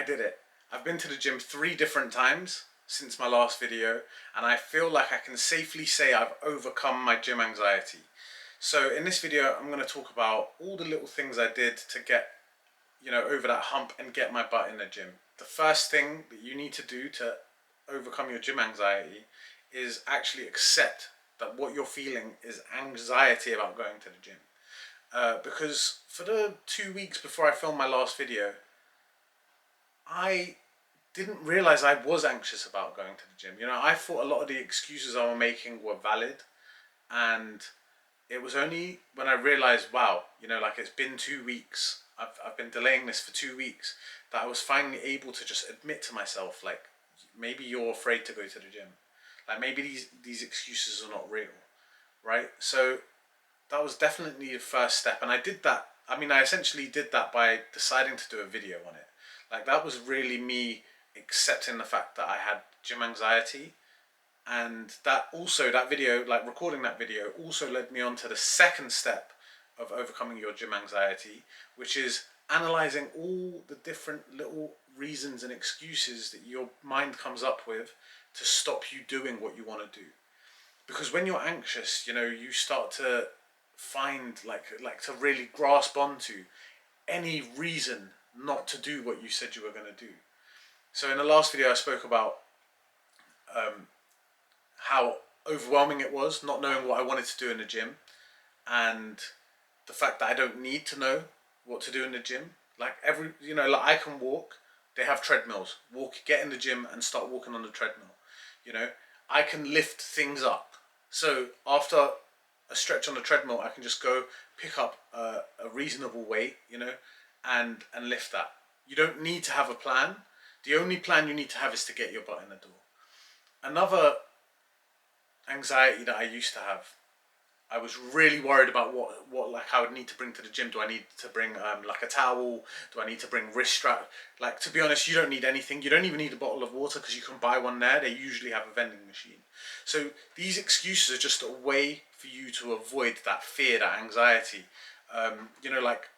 I did it. I've been to the gym 3 different times since my last video, and I feel like I can safely say I've overcome my gym anxiety. So in this video, I'm going to talk about all the little things I did to get, over that hump and get my butt in the gym. The first thing that you need to do to overcome your gym anxiety is actually accept that what you're feeling is anxiety about going to the gym. Because for the 2 weeks before I filmed my last video, I didn't realize I was anxious about going to the gym. I thought a lot of the excuses I was making were valid, and it was only when I realized, wow, it's been 2 weeks. I've been delaying this for 2 weeks, that I was finally able to just admit to myself, like, maybe you're afraid to go to the gym. Like, maybe these excuses are not real, right? So that was definitely the first step, and I did that. I essentially did that by deciding to do a video on it. Like, that was really me accepting the fact that I had gym anxiety, and that video, like recording that video, also led me on to the second step of overcoming your gym anxiety, which is analyzing all the different little reasons and excuses that your mind comes up with to stop you doing what you want to do. Because when you're anxious, you start to find like to really grasp onto any reason not to do what you said you were going to do. So in the last video I spoke about how overwhelming it was not knowing what I wanted to do in the gym, and the fact that I don't need to know what to do in the gym. Like I can walk. They have treadmills. Get in the gym and start walking on the treadmill. I can lift things up. So after a stretch on the treadmill, I can just go pick up a reasonable weight, and lift that. You don't need to have a plan. The only plan you need to have is to get your butt in the door. Another anxiety that I used to have, I was really worried about what like I would need to bring to the gym. Do I need to bring like a towel? Do I need to bring wrist strap? Like, to be honest, you don't need anything. You don't even need a bottle of water, because you can buy one there. They usually have a vending machine. So these excuses are just a way for you to avoid that fear, that anxiety. Like,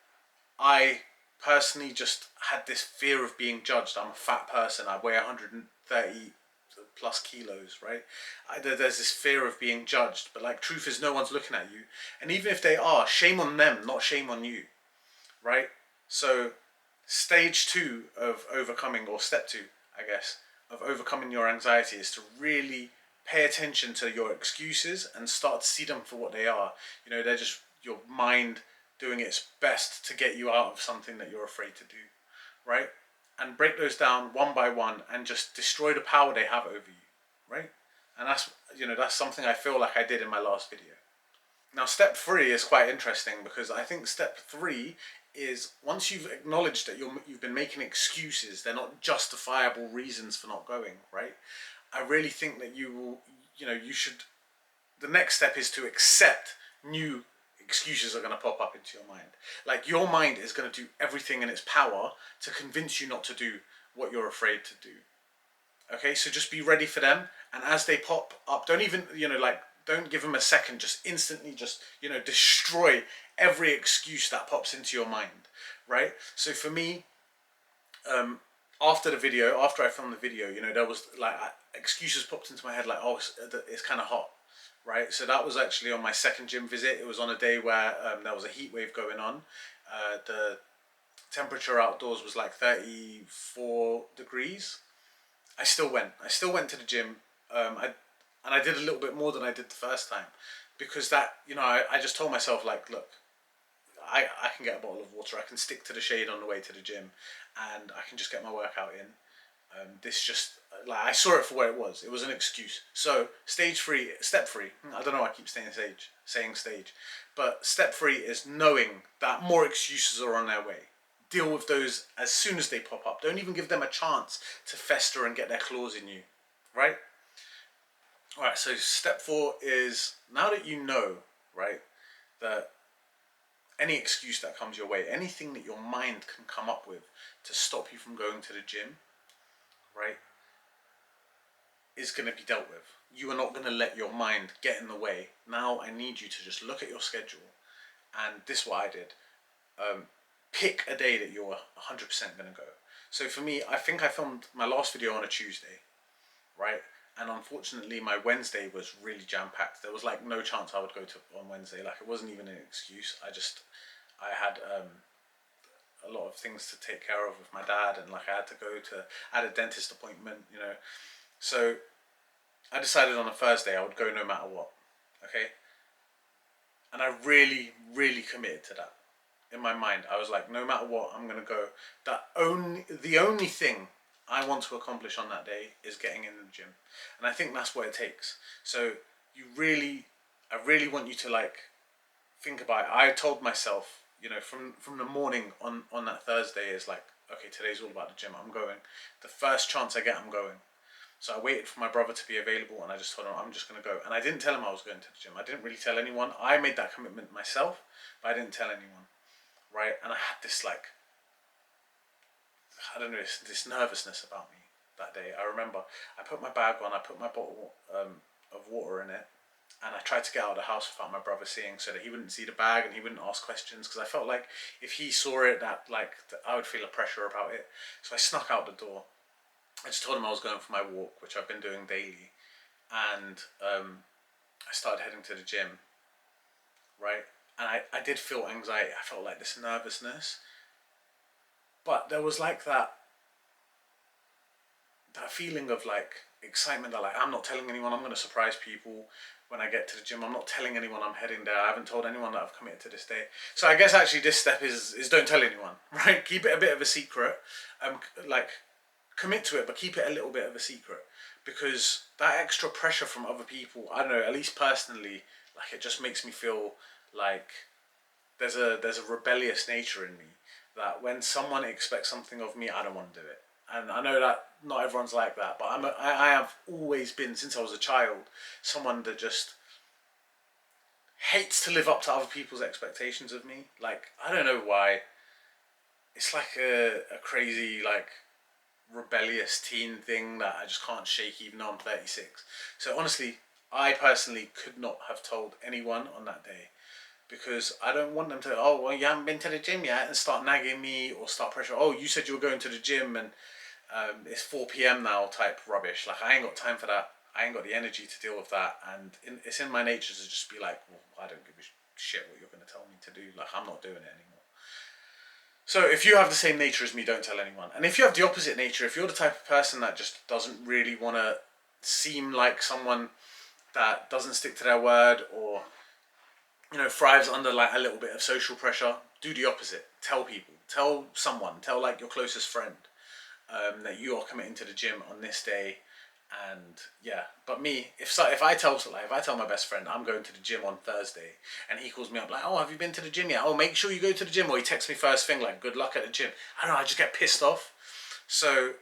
I personally just had this fear of being judged. I'm a fat person. I weigh 130 plus kilos, right? There's this fear of being judged, but like, truth is, no one's looking at you, and even if they are, shame on them, not shame on you, right? So stage 2 of overcoming, or step 2, I guess, of overcoming your anxiety is to really pay attention to your excuses and start to see them for what they are. They're just your mind doing its best to get you out of something that you're afraid to do, right? And break those down one by one and just destroy the power they have over you, right? And that's something I feel like I did in my last video. Now, step 3 is quite interesting, because I think step 3 is, once you've acknowledged that you've been making excuses, they're not justifiable reasons for not going, right? I really think that you should, the next step is to accept new excuses are going to pop up into your mind. Like, your mind is going to do everything in its power to convince you not to do what you're afraid to do. Okay, so just be ready for them, and as they pop up, don't even, don't give them a second, just instantly destroy every excuse that pops into your mind, right? So for me, after I filmed the video, there was like excuses popped into my head, like, oh, it's kind of hot. Right, so that was actually on my second gym visit. It was on a day where there was a heat wave going on. The temperature outdoors was like 34 degrees. I still went to the gym, and I did a little bit more than I did the first time, because that, I just told myself, like, look, I can get a bottle of water. I can stick to the shade on the way to the gym, and I can just get my workout in. This just, like, I saw it for what it was. It was an excuse. So step 3, I don't know why I keep saying stage, but step 3 is knowing that more excuses are on their way. Deal with those as soon as they pop up. Don't even give them a chance to fester and get their claws in you, right? Alright, so step 4 is, now that you know, right, that any excuse that comes your way, anything that your mind can come up with to stop you from going to the gym, right, is going to be dealt with. You are not going to let your mind get in the way. Now I need you to just look at your schedule, and this is what I did. Pick a day that you're 100% going to go. So for me, I think I filmed my last video on a Tuesday, right? And unfortunately, my Wednesday was really jam-packed. There was like no chance I would go to on Wednesday. Like, it wasn't even an excuse. I had a lot of things to take care of with my dad, and like I had a dentist appointment, you know. So I decided on a Thursday I would go no matter what, okay? And I really, really committed to that. In my mind, I was like, no matter what, I'm gonna go. The only thing I want to accomplish on that day is getting in the gym, and I think that's what it takes. So I really want you to like think about it. I told myself, you know, from the morning on that Thursday is like, okay, today's all about the gym. I'm going. The first chance I get, I'm going. So I waited for my brother to be available, and I just told him I'm just going to go. And I didn't tell him I was going to the gym. I didn't really tell anyone. I made that commitment myself, but I didn't tell anyone, right? And I had this like, I don't know, this nervousness about me that day. I remember I put my bag on, I put my bottle of water in it, and I tried to get out of the house without my brother seeing, so that he wouldn't see the bag and he wouldn't ask questions, because I felt like if he saw it, that I would feel a pressure about it. So I snuck out the door. I just told him I was going for my walk, which I've been doing daily, and I started heading to the gym, right? And I did feel anxiety. I felt like this nervousness, but there was like that feeling of like excitement that like I'm not telling anyone. I'm going to surprise people when I get to the gym. I'm not telling anyone I'm heading there. I haven't told anyone that I've committed to this day. So I guess actually this step is don't tell anyone, right? Keep it a bit of a secret. Like commit to it, but keep it a little bit of a secret, because that extra pressure from other people, I don't know, at least personally, like it just makes me feel like there's a rebellious nature in me, that when someone expects something of me, I don't want to do it. And I know that not everyone's like that, but I have always been, since I was a child, someone that just hates to live up to other people's expectations of me. Like, I don't know why. It's like a crazy, like, rebellious teen thing that I just can't shake even though I'm 36. So honestly, I personally could not have told anyone on that day, because I don't want them to, oh, well, you haven't been to the gym yet, and start nagging me or start pressure. Oh, you said you were going to the gym and it's 4 p.m. now type rubbish. Like, I ain't got time for that. I ain't got the energy to deal with that. And it's in my nature to just be like, well, I don't give a shit what you're going to tell me to do. Like, I'm not doing it anymore. So if you have the same nature as me, don't tell anyone. And if you have the opposite nature, if you're the type of person that just doesn't really want to seem like someone that doesn't stick to their word, or you know, thrives under like a little bit of social pressure, do the opposite. Tell people. Tell someone. Tell like your closest friend that you are committing to the gym on this day. And yeah, but me, if I tell my best friend I'm going to the gym on Thursday, and he calls me up like, oh, have you been to the gym yet? Oh, make sure you go to the gym. Or he texts me first thing like, good luck at the gym. I don't know, I just get pissed off. So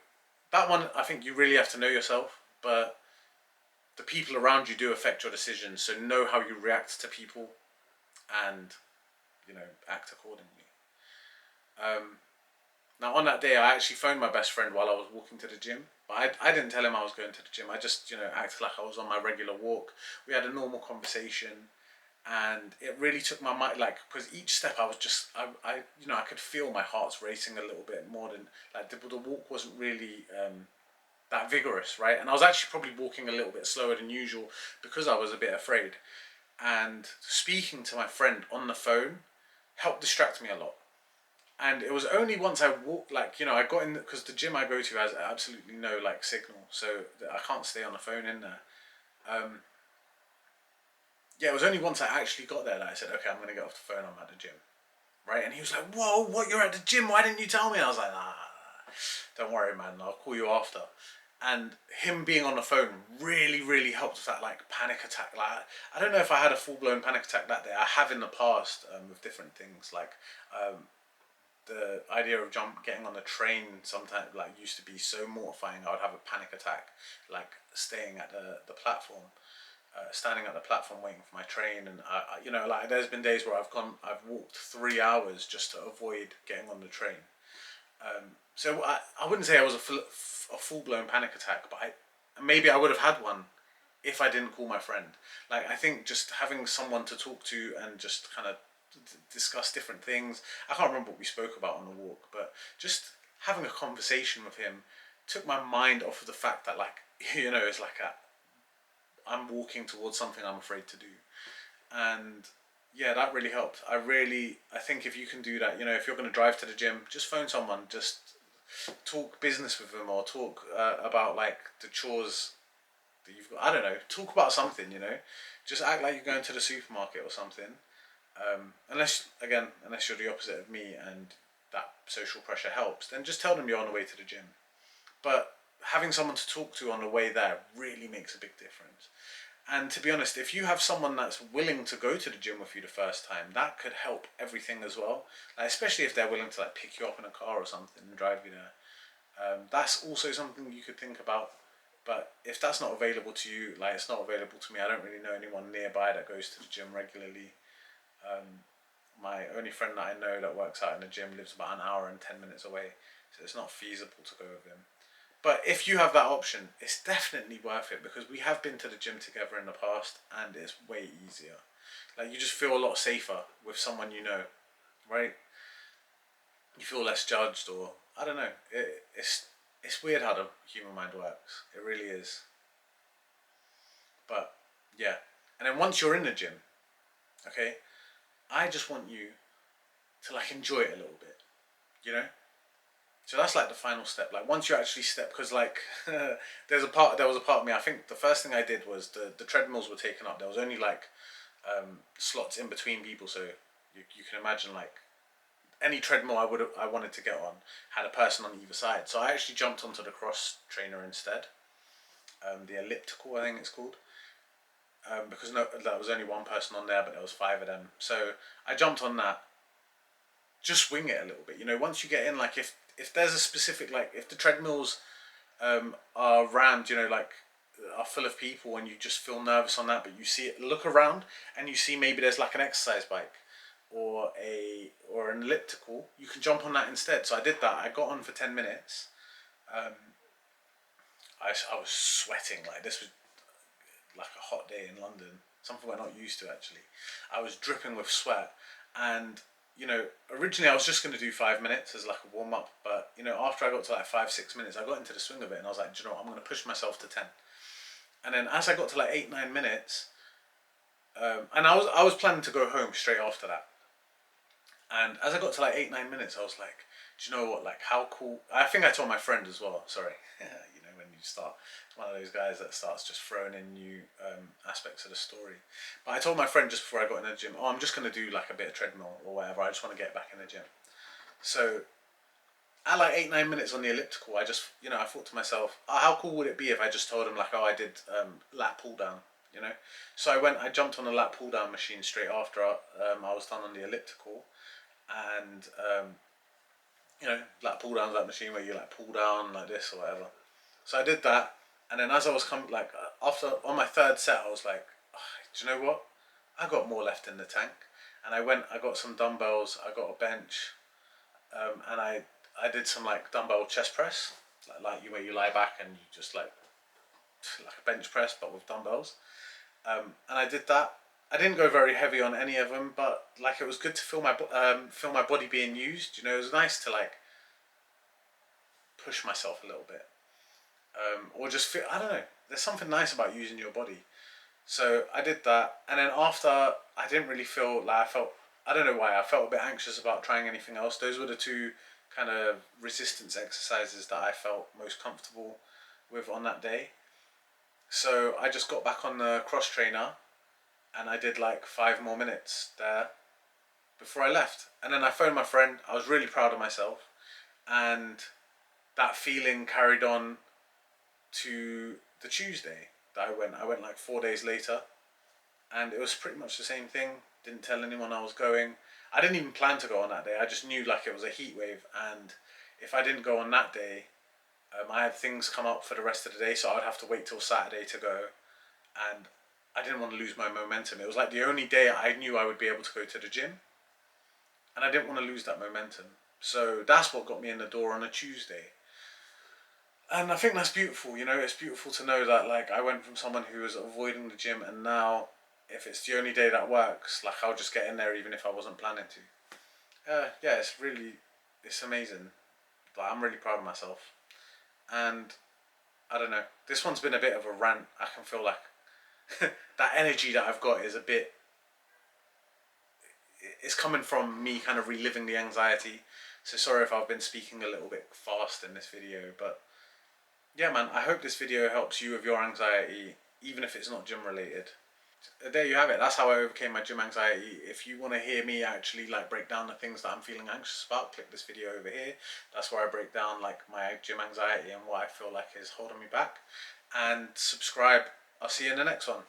that one, I think you really have to know yourself, but the people around you do affect your decisions. So know how you react to people, and you know, act accordingly. Now on that day, I actually phoned my best friend while I was walking to the gym, but I didn't tell him I was going to the gym. I just, you know, acted like I was on my regular walk. We had a normal conversation, and it really took my mind, like, because each step I was just, you know, I could feel my heart's racing a little bit more than, like, the walk wasn't really that vigorous, right? And I was actually probably walking a little bit slower than usual because I was a bit afraid. And speaking to my friend on the phone helped distract me a lot. And it was only once I walked, like, you know, I got in, because the gym I go to has absolutely no like signal, so I can't stay on the phone in there. Yeah, it was only once I actually got there that I said, okay, I'm gonna get off the phone, I'm at the gym, right? And he was like, whoa, what, you're at the gym, why didn't you tell me? And I was like, nah, don't worry, man, I'll call you after. And him being on the phone really, really helped with that like panic attack. Like, I don't know if I had a full-blown panic attack that day. I have in the past with different things, like the idea of getting on the train sometimes like used to be so mortifying. I would have a panic attack, like staying at the platform, standing at the platform waiting for my train, and you know, like there's been days where I've walked 3 hours just to avoid getting on the train. So I wouldn't say I was a full blown panic attack, but maybe I would have had one if I didn't call my friend. Like, I think just having someone to talk to and just kind of discuss different things. I can't remember what we spoke about on the walk, but just having a conversation with him took my mind off of the fact that, like, it's like I'm walking towards something I'm afraid to do. And yeah, that really helped. I think if you can do that, if you're going to drive to the gym, just phone someone, just talk business with them, or talk about like the chores that you've got. I don't know, talk about something, just act like you're going to the supermarket or something. Unless you're the opposite of me and that social pressure helps, then just tell them you're on the way to the gym. But having someone to talk to on the way there really makes a big difference. And to be honest, if you have someone that's willing to go to the gym with you the first time, that could help everything as well. Like, especially if they're willing to like pick you up in a car or something and drive you there. That's also something you could think about. But if that's not available to you, like it's not available to me, I don't really know anyone nearby that goes to the gym regularly. My only friend that I know that works out in the gym lives about an hour and 10 minutes away, so it's not feasible to go with him. But if you have that option, it's definitely worth it, because we have been to the gym together in the past and it's way easier. Like, you just feel a lot safer with someone you know, right? You feel less judged, or I don't know. It's weird how the human mind works. It really is. But yeah, and then once you're in the gym, okay, I just want you to like enjoy it a little bit, you know. So that's like the final step. Like, once you actually step, because like there was a part of me. I think the first thing I did was the treadmills were taken up. There was only like slots in between people, so you can imagine like any treadmill I wanted to get on had a person on either side. So I actually jumped onto the cross trainer instead, the elliptical I think it's called, because no, that was only one person on there, but there was five of them. So I jumped on that. Just wing it a little bit, once you get in, like if there's a specific, like if the treadmills are rammed, like are full of people, and you just feel nervous on that, but you see it, look around and you see maybe there's like an exercise bike or an elliptical, you can jump on that instead. So I did that. I got on for 10 minutes. I was sweating, like this was like a hot day in London, something we're not used to actually. I was dripping with sweat, and originally I was just going to do 5 minutes as like a warm up, but after I got to like 5-6 minutes, I got into the swing of it, and I was like, do you know what, I'm going to push myself to 10. And then as I got to like 8-9 minutes, and I was planning to go home straight after that. And as I got to like 8-9 minutes, I was like, do you know what? Like, how cool? I think I told my friend as well. Sorry, when you start, it's one of those guys that starts just throwing in new aspects of the story. But I told my friend just before I got in the gym, oh, I'm just gonna do like a bit of treadmill or whatever. I just want to get back in the gym. So at like 8-9 minutes on the elliptical, I just, I thought to myself, oh, how cool would it be if I just told him like, oh, I did lat pull down, So I jumped on a lat pull down machine straight after I was done on the elliptical, and like pull down that machine where you like pull down like this or whatever. So I did that, and then as I was coming, like after on my third set, I was like, oh, do you know what? I got more left in the tank, and I got some dumbbells, I got a bench, and I did some like dumbbell chest press, like you where you lie back and you just like a bench press but with dumbbells, and I did that. I didn't go very heavy on any of them, but like it was good to feel my body being used. It was nice to like push myself a little bit, or just feel. I don't know. There's something nice about using your body. So I did that, and then after I didn't really feel like I felt. I don't know why I felt a bit anxious about trying anything else. Those were the two kind of resistance exercises that I felt most comfortable with on that day. So I just got back on the cross trainer, and I did like 5 more minutes there before I left. And then I phoned my friend. I was really proud of myself, and that feeling carried on to the Tuesday that I went. I went like 4 days later, and it was pretty much the same thing. Didn't tell anyone I was going. I didn't even plan to go on that day. I just knew like it was a heat wave, and if I didn't go on that day, I had things come up for the rest of the day, so I'd have to wait till Saturday to go, and I didn't want to lose my momentum. It was like the only day I knew I would be able to go to the gym, and I didn't want to lose that momentum. So that's what got me in the door on a Tuesday. And I think that's beautiful, it's beautiful to know that like I went from someone who was avoiding the gym, and now if it's the only day that works, like I'll just get in there even if I wasn't planning to. Yeah, it's amazing. Like, I'm really proud of myself. And I don't know, this one's been a bit of a rant. I can feel like that energy that I've got is a bit, it's coming from me kind of reliving the anxiety. So sorry if I've been speaking a little bit fast in this video, but yeah, man, I hope this video helps you with your anxiety, even if it's not gym related. There you have it. That's how I overcame my gym anxiety. If you want to hear me actually like break down the things that I'm feeling anxious about, click this video over here. That's where I break down like my gym anxiety and what I feel like is holding me back. And subscribe. I'll see you in the next one.